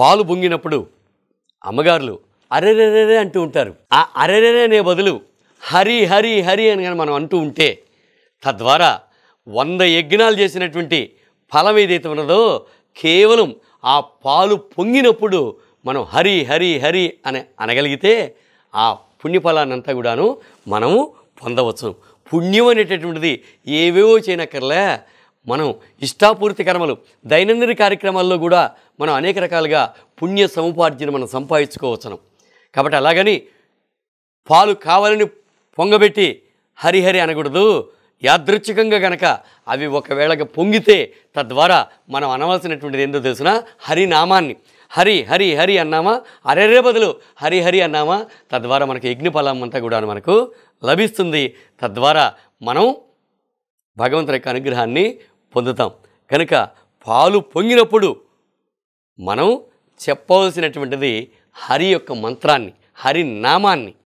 పాలు పొంగినప్పుడు అమ్మగారులు అరెరెరెరే అంటూ ఉంటారు. ఆ అరెరెరే అనే బదులు హరి హరి హరి అని కానీ మనం అంటూ ఉంటే తద్వారా 100 యజ్ఞాలు చేసినటువంటి ఫలం ఏదైతే ఉన్నదో కేవలం ఆ పాలు పొంగినప్పుడు మనం హరి హరి హరి అని అనగలిగితే ఆ పుణ్యఫలాన్నంతా కూడాను మనము పొందవచ్చు. పుణ్యం అనేటటువంటిది ఏవేవో చేయనక్కర్లే, మనం ఇష్టాపూర్తి కర్మలు దైనందిన కార్యక్రమాల్లో కూడా మనం అనేక రకాలుగా పుణ్య సముపార్జన మనం సంపాదించుకోవచ్చును. కాబట్టి అలాగని పాలు కావాలని పొంగబెట్టి హరిహరి అనకూడదు. యాదృచ్ఛికంగా గనక అవి ఒకవేళగా పొంగితే తద్వారా మనం అనవలసినటువంటిది ఏంటో తెలిసిన హరినామాన్ని హరి హరి హరి అన్నామా, అరెరే బదులు హరి హరి అన్నామా, తద్వారా మనకు యజ్ఞఫలం అంతా కూడా మనకు లభిస్తుంది. తద్వారా మనం భగవంతుని యొక్క అనుగ్రహాన్ని పొందుతాం. కనుక పాలు పొంగినప్పుడు మనం చెప్పవలసినటువంటిది హరి యొక్క మంత్రాన్ని, హరి నామాన్ని.